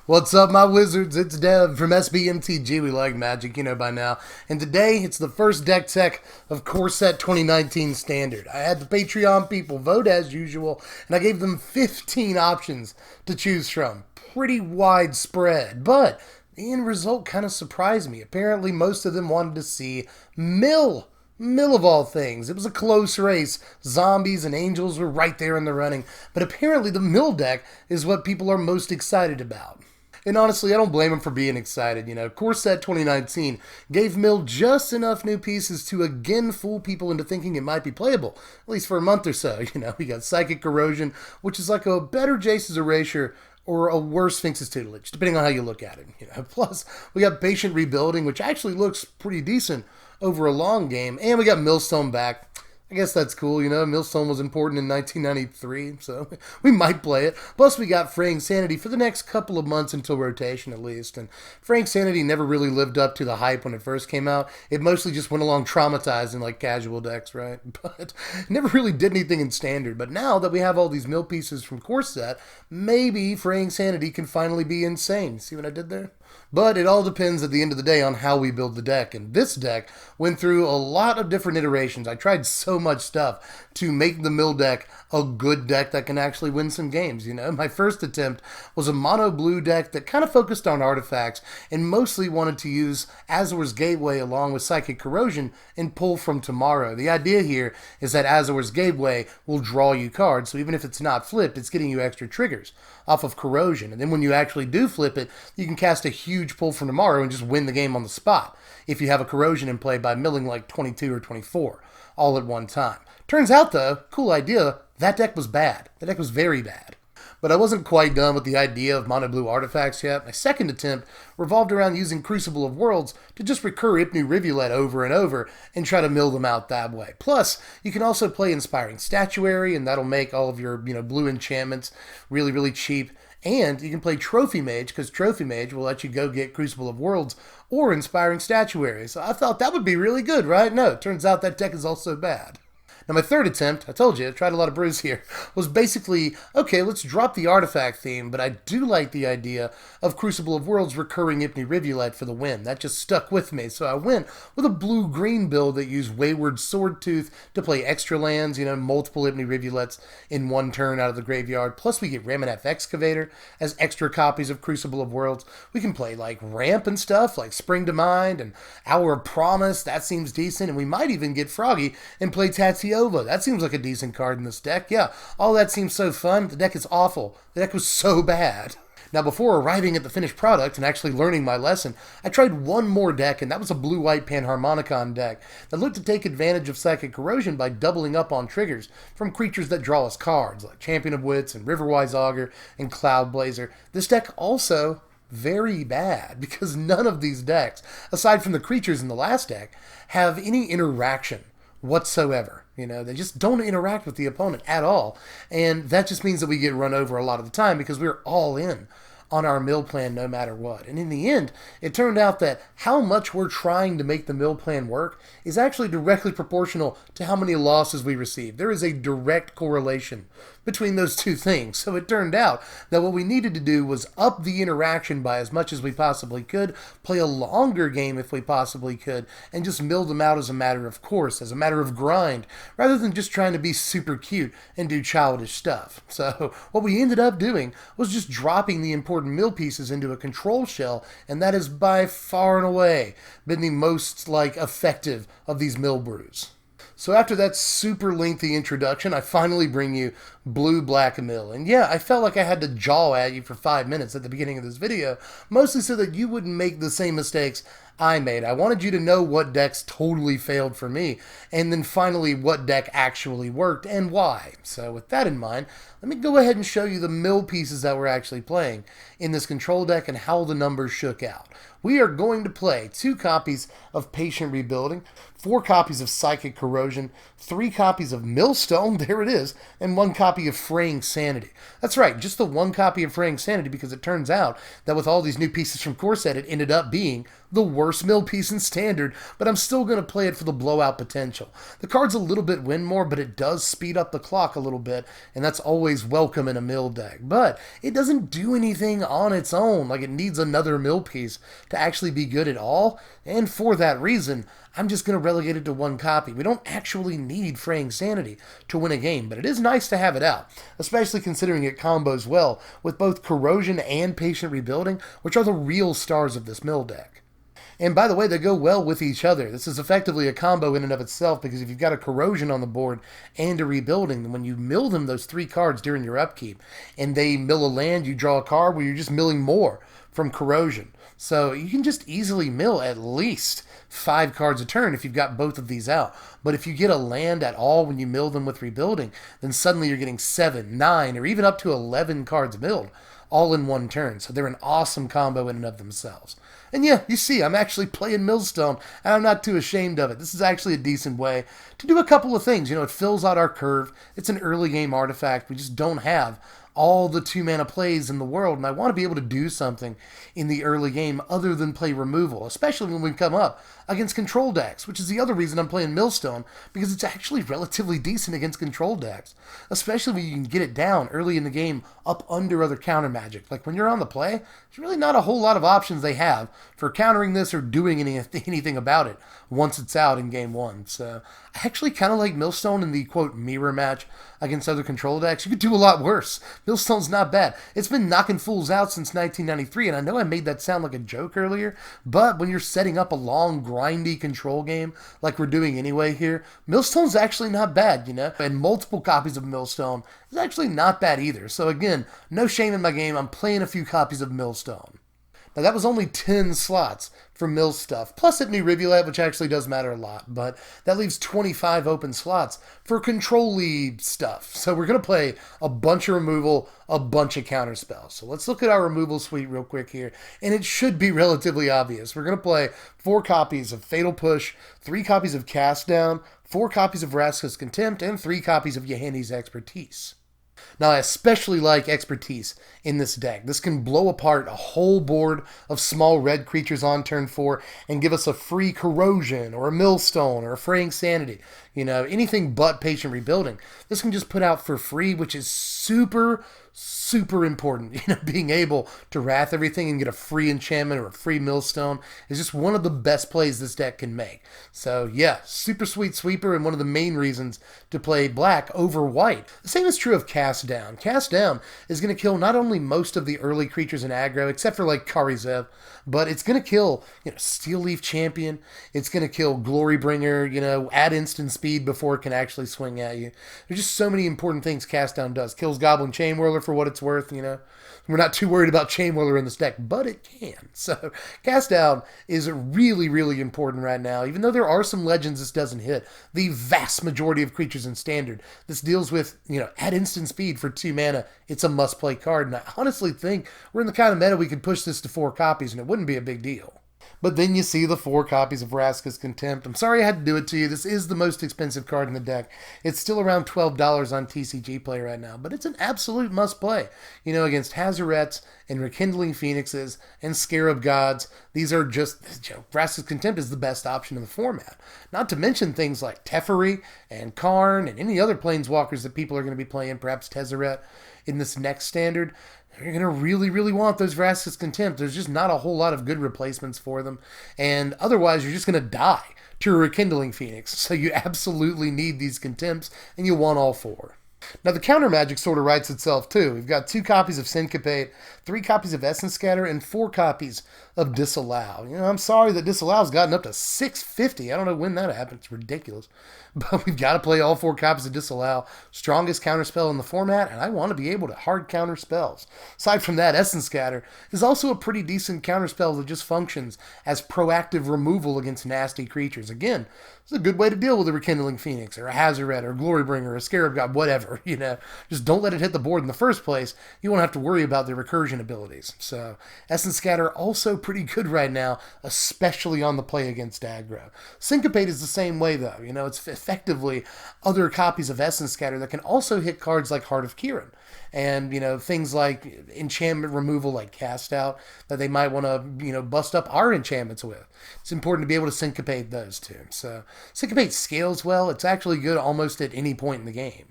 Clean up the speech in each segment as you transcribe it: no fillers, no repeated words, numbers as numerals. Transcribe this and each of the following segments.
What's up, my wizards? It's Dev from Mtg. We like magic, you know by now. And today, it's the first deck tech of Core Set 2019 Standard. I had the Patreon people vote as usual, and I gave them 15 options to choose from. Pretty widespread, but the end result kind of surprised me. Apparently, most of them wanted to see Mill of all things. It was a close race. Zombies and angels were right there in the running. But apparently the Mill deck is what people are most excited about. And honestly, I don't blame him for being excited. You know, Core Set 2019 gave Mill just enough new pieces to again fool people into thinking it might be playable, at least for a month or so. You know, we got Psychic Corrosion, which is like a better Jace's Erasure or a worse Sphinx's Tutelage, depending on how you look at it. You know, plus, we got Patient Rebuilding, which actually looks pretty decent over a long game, and we got Millstone back. I guess that's cool, you know. Millstone was important in 1993, so we might play it. Plus, we got Fraying Sanity for the next couple of months until rotation, at least. And Fraying Sanity never really lived up to the hype when it first came out. It mostly just went along traumatized in, like, casual decks, right? But never really did anything in Standard. But now that we have all these mill pieces from Core Set, maybe Fraying Sanity can finally be insane. See what I did there? But it all depends at the end of the day on how we build the deck. And this deck went through a lot of different iterations. I tried so much stuff to make the Mill deck a good deck that can actually win some games, you know. My first attempt was a mono blue deck that kind of focused on artifacts and mostly wanted to use Azor's Gateway along with Psychic Corrosion and pull from Tomorrow. The idea here is that Azor's Gateway will draw you cards, so even if it's not flipped, it's getting you extra triggers off of Corrosion. And then when you actually do flip it, you can cast a huge pull from Tomorrow and just win the game on the spot if you have a Corrosion in play by milling like 22 or 24 all at one time. Turns out though, cool idea, that deck was bad. That deck was very bad. But I wasn't quite done with the idea of mono blue artifacts yet. My second attempt revolved around using Crucible of Worlds to just recur Ipnu Rivulet over and over and try to mill them out that way. Plus, you can also play Inspiring Statuary, and that'll make all of your blue enchantments really, really cheap. And you can play Trophy Mage, because Trophy Mage will let you go get Crucible of Worlds or Inspiring Statuary. So I thought that would be really good, right? No, it turns out that deck is also bad. Now, my third attempt, I told you, I tried a lot of brews here, was basically, okay, let's drop the artifact theme, but I do like the idea of Crucible of Worlds recurring Ipnu Rivulet for the win. That just stuck with me, so I went with a blue-green build that used Wayward Swordtooth to play extra lands, multiple Ipnu Rivulets in one turn out of the graveyard, plus we get Ramonef Excavator as extra copies of Crucible of Worlds. We can play, like, Ramp and stuff, like Spring to Mind and Hour of Promise, that seems decent, and we might even get Froggy and play Tatsiova. That seems like a decent card in this deck. Yeah, all that seems so fun. The deck is awful. The deck was so bad. Now, before arriving at the finished product and actually learning my lesson, I tried one more deck, and that was a blue-white Panharmonicon deck that looked to take advantage of Psychic Corrosion by doubling up on triggers from creatures that draw us cards, like Champion of Wits and Riverwise Augur and Cloud Blazer. This deck also very bad, because none of these decks, aside from the creatures in the last deck, have any interaction whatsoever. They just don't interact with the opponent at all. And that just means that we get run over a lot of the time because we're all in on our mill plan no matter what. And in the end, it turned out that how much we're trying to make the mill plan work is actually directly proportional to how many losses we receive. There is a direct correlation between those two things. So it turned out that what we needed to do was up the interaction by as much as we possibly could, play a longer game if we possibly could, and just mill them out as a matter of course, as a matter of grind, rather than just trying to be super cute and do childish stuff. So what we ended up doing was just dropping the important mill pieces into a control shell, and that has by far and away been the most effective of these mill brews. So after that super lengthy introduction, I finally bring you Blue Black Mill. And yeah, I felt like I had to jaw at you for 5 minutes at the beginning of this video, mostly so that you wouldn't make the same mistakes I made. I wanted you to know what decks totally failed for me, and then finally what deck actually worked and why. So with that in mind, let me go ahead and show you the mill pieces that we're actually playing in this control deck and how the numbers shook out. We are going to play 2 copies of Patient Rebuilding, 4 copies of Psychic Corrosion, 3 copies of Millstone, there it is, and 1 copy copy of Fraying Sanity. That's right, just the one copy of Fraying Sanity, because it turns out that with all these new pieces from Core Set, it ended up being the worst mill piece in Standard, but I'm still going to play it for the blowout potential. The card's a little bit win more, but it does speed up the clock a little bit, and that's always welcome in a mill deck. But it doesn't do anything on its own, like it needs another mill piece to actually be good at all, and for that reason, I'm just going to relegate it to one copy. We don't actually need Fraying Sanity to win a game, but it is nice to have it out, especially considering it combos well with both Corrosion and Patient Rebuilding, which are the real stars of this mill deck. And by the way, they go well with each other. This is effectively a combo in and of itself, because if you've got a Corrosion on the board and a Rebuilding, then when you mill them those 3 cards during your upkeep, and they mill a land, you draw a card where you're just milling more from Corrosion. So you can just easily mill at least 5 cards a turn if you've got both of these out. But if you get a land at all when you mill them with Rebuilding, then suddenly you're getting 7, 9, or even up to 11 cards milled all in one turn. So they're an awesome combo in and of themselves. And yeah, you see, I'm actually playing Millstone, and I'm not too ashamed of it. This is actually a decent way to do a couple of things. You know, it fills out our curve. It's an early game artifact. We just don't have all the 2-mana plays in the world, and I want to be able to do something in the early game other than play removal, especially when we come up against control decks, which is the other reason I'm playing Millstone, because it's actually relatively decent against control decks, especially when you can get it down early in the game up under other counter magic. Like when you're on the play, there's really not a whole lot of options they have for countering this or doing anything about it once it's out in game 1. So I actually kind of like Millstone in the, quote, mirror match against other control decks. You could do a lot worse. Millstone's not bad. It's been knocking fools out since 1993, and I know I made that sound like a joke earlier, but when you're setting up a long, grindy control game like we're doing anyway here, Millstone's actually not bad, you know? And multiple copies of Millstone is actually not bad either. So again, no shame in my game. I'm playing a few copies of Millstone. Now, that was only 10 slots for mill stuff, plus it new Rivulet, which actually does matter a lot, but that leaves 25 open slots for control-y stuff. So we're going to play a bunch of removal, a bunch of counter spells. So let's look at our removal suite real quick here, and it should be relatively obvious. We're going to play 4 copies of Fatal Push, 3 copies of Cast Down, 4 copies of Vraska's Contempt, and 3 copies of Yahenni's Expertise. Now, I especially like Expertise in this deck. This can blow apart a whole board of small red creatures on turn 4 and give us a free Corrosion or a Millstone or a Fraying Sanity. You know, anything but Patient Rebuilding. This can just put out for free, which is super important. You know, being able to wrath everything and get a free enchantment or a free Millstone is just one of the best plays this deck can make. So yeah, super sweet sweeper, and one of the main reasons to play black over white. The same is true of Cast Down. Cast Down is going to kill not only most of the early creatures in aggro, except for like Karizev, but it's going to kill, you know, Steel Leaf Champion. It's going to kill Glorybringer, you know, add instant speed before it can actually swing at you. There's just so many important things Cast Down does. Kills Goblin Chainwhirler for what it's worth, you know. We're not too worried about Chainwhirler in this deck, but it can. So Cast Down is really important right now. Even though there are some legends this doesn't hit, the vast majority of creatures in Standard, this deals with, you know, add instant speed for 2 mana. It's a must-play card, and I honestly think we're in the kind of meta we could push this to 4 copies, and it wouldn't be a big deal. But then you see the 4 copies of Vraska's Contempt. I'm sorry I had to do it to you. This is the most expensive card in the deck. It's still around $12 on TCG Play right now, but it's an absolute must-play. You know, against Hazarets and Rekindling Phoenixes and Scarab Gods, these are just, you know, Vraska's Contempt is the best option in the format. Not to mention things like Teferi and Karn and any other Planeswalkers that people are going to be playing, perhaps Tezzeret in this next Standard. You're going to really want those Vraska's Contempt. There's just not a whole lot of good replacements for them. And otherwise, you're just going to die to a Rekindling Phoenix. So you absolutely need these Contempts, and you want all 4. Now, the counter magic sort of writes itself, too. We've got 2 copies of Syncopate, 3 copies of Essence Scatter, and 4 copies of Disallow. You know, I'm sorry that Disallow's gotten up to $650. I don't know when that happened. It's ridiculous. But we've got to play all 4 copies of Disallow. Strongest counterspell in the format, and I want to be able to hard counter spells. Aside from that, Essence Scatter is also a pretty decent counterspell that just functions as proactive removal against nasty creatures. Again, It's a good way to deal with a Rekindling Phoenix or a Hazoret or a Glorybringer or a Scarab God, whatever, you know. Just don't let it hit the board in the first place. You won't have to worry about their recursion abilities. So, Essence Scatter also pretty good right now, especially on the play against aggro. Syncopate is the same way, though. You know, it's effectively other copies of Essence Scatter that can also hit cards like Heart of Kiran. And, you know, things like enchantment removal, like Cast Out, that they might want to, you know, bust up our enchantments with. It's important to be able to syncopate those two. So, syncopate scales well. It's actually good almost at any point in the game.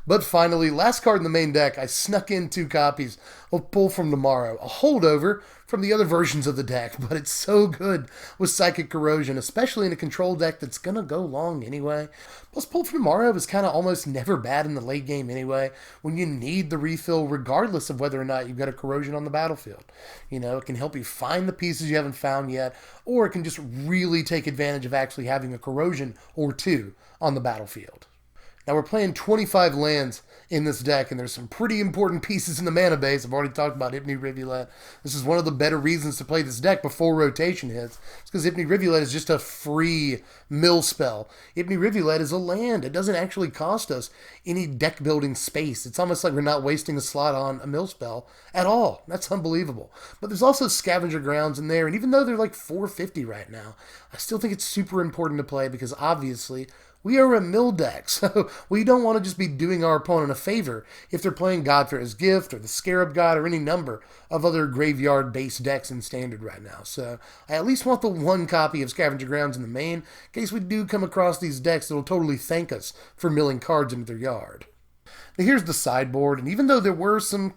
But finally, last card in the main deck, I snuck in 2 copies of Pull from Tomorrow, a holdover from the other versions of the deck, but it's so good with Psychic Corrosion, especially in a control deck that's going to go long anyway. Plus, Pull from Tomorrow is kind of almost never bad in the late game anyway, when you need the refill regardless of whether or not you've got a Corrosion on the battlefield. You know, it can help you find the pieces you haven't found yet, or it can just really take advantage of actually having a Corrosion or 2 on the battlefield. Now, we're playing 25 lands in this deck, and there's some pretty important pieces in the mana base. I've already talked about Hypni Rivulet. This is one of the better reasons to play this deck before rotation hits. It's because Hypni Rivulet is just a free mill spell. Hypni Rivulet is a land. It doesn't actually cost us any deck building space. It's almost like we're not wasting a slot on a mill spell at all. That's unbelievable. But there's also Scavenger Grounds in there, and even though they're like $4.50 right now, I still think it's super important to play because obviously we are a mill deck, so we don't want to just be doing our opponent a favor if they're playing Godfrey's Gift or the Scarab God or any number of other graveyard-based decks in Standard right now. So I at least want the 1 copy of Scavenger Grounds in the main, in case we do come across these decks that will totally thank us for milling cards into their yard. Now here's the sideboard, and even though there were some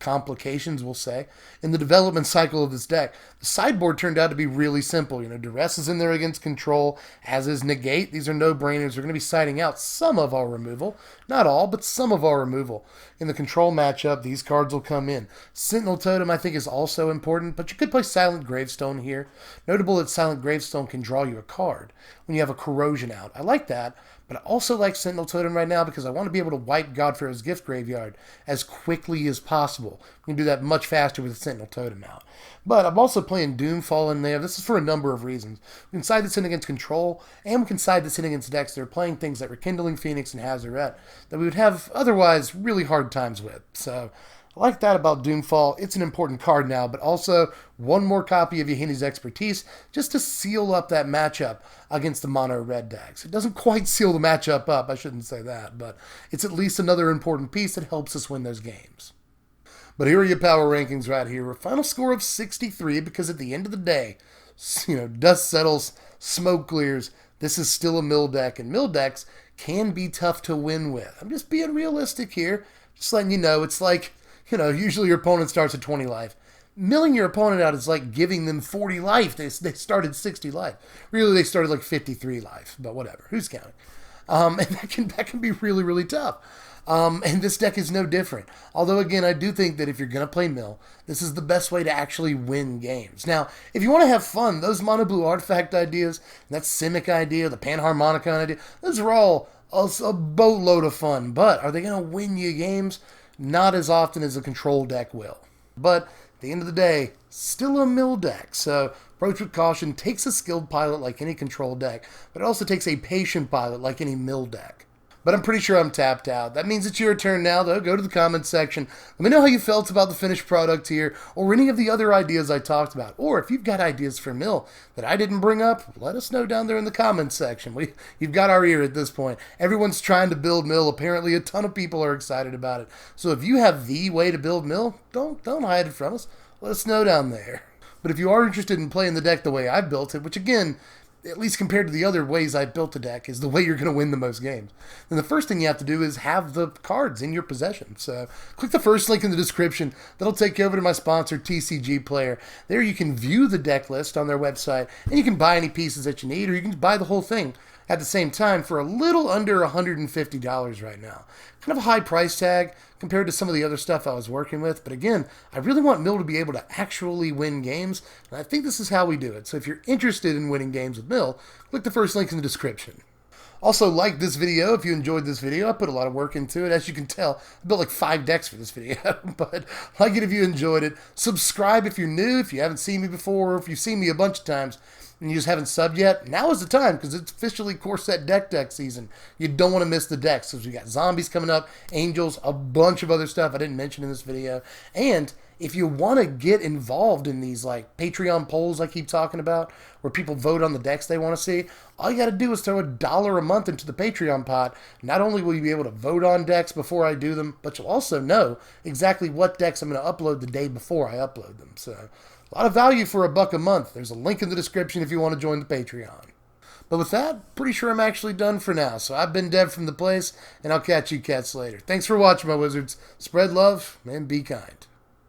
complications, we'll say, in the development cycle of this deck, the sideboard turned out to be really simple. You know, Duress is in there against Control, as is Negate. These are no-brainers. We're going to be siding out some of our removal. Not all, but some of our removal. In the Control matchup, these cards will come in. Sentinel Totem, I think, is also important, but you could play Silent Gravestone here. Notable that Silent Gravestone can draw you a card when you have a Corrosion out. I like that, but I also like Sentinel Totem right now because I want to be able to wipe Godfarrow's Gift graveyard as quickly as possible. We can do that much faster with the Sentinel Totem out. But I'm also playing Doomfall in there. This is for a number of reasons. We can side this in against Control, and we can side this in against decks that are playing things like Rekindling Phoenix and Hazoret that we would have otherwise really hard times with. So I like that about Doomfall. It's an important card now, but also 1 more copy of Yahini's Expertise just to seal up that matchup against the mono red decks. It doesn't quite seal the matchup up, I shouldn't say that, but it's at least another important piece that helps us win those games. But here are your power rankings right here. A final score of 63 because at the end of the day, you know, dust settles, smoke clears. This is still a mill deck, and mill decks can be tough to win with. I'm just being realistic here. Just letting you know, it's like, you know, usually your opponent starts at 20 life. Milling your opponent out is like giving them 40 life. They started 60 life. Really, they started like 53 life, but whatever. Who's counting? And that can be really, really tough. And this deck is no different. Although, again, I do think that if you're going to play mill, this is the best way to actually win games. Now, if you want to have fun, those mono blue artifact ideas, that Simic idea, the Panharmonicon idea, those are all a boatload of fun. But are they going to win you games? Not as often as a control deck will. But at the end of the day, still a mill deck. So approach with caution. Takes a skilled pilot like any control deck, but it also takes a patient pilot like any mill deck. But I'm pretty sure I'm tapped out. That means it's your turn now, though. Go to the comments section. Let me know how you felt about the finished product here, or any of the other ideas I talked about. Or if you've got ideas for mill that I didn't bring up, let us know down there in the comments section. You've got our ear at this point. Everyone's trying to build mill. Apparently, a ton of people are excited about it. So if you have the way to build mill, don't hide it from us. Let us know down there. But if you are interested in playing the deck the way I built it, which again, at least compared to the other ways I built the deck, is the way you're going to win the most games, then the first thing you have to do is have the cards in your possession. So click the first link in the description. That'll take you over to my sponsor, TCG Player. There you can view the deck list on their website, and you can buy any pieces that you need, or you can buy the whole thing at the same time for a little under $150 right now. Kind of a high price tag compared to some of the other stuff I was working with. But again, I really want Mill to be able to actually win games, and I think this is how we do it. So if you're interested in winning games with Mill, click the first link in the description. Also, like this video if you enjoyed this video. I put a lot of work into it. As you can tell, I built like 5 decks for this video. But like it if you enjoyed it. Subscribe if you're new, if you haven't seen me before, or if you've seen me a bunch of times and you just haven't subbed yet. Now is the time, because it's officially Core Set Deck season. You don't want to miss the decks, because we got zombies coming up, angels, a bunch of other stuff I didn't mention in this video. And if you want to get involved in these like Patreon polls I keep talking about, where people vote on the decks they want to see, all you got to do is throw $1 a month into the Patreon pot. Not only will you be able to vote on decks before I do them, but you'll also know exactly what decks I'm going to upload the day before I upload them. So a lot of value for $1 a month. There's a link in the description if you want to join the Patreon. But with that, pretty sure I'm actually done for now. So I've been Dev from The Place, and I'll catch you cats later. Thanks for watching, my wizards. Spread love and be kind.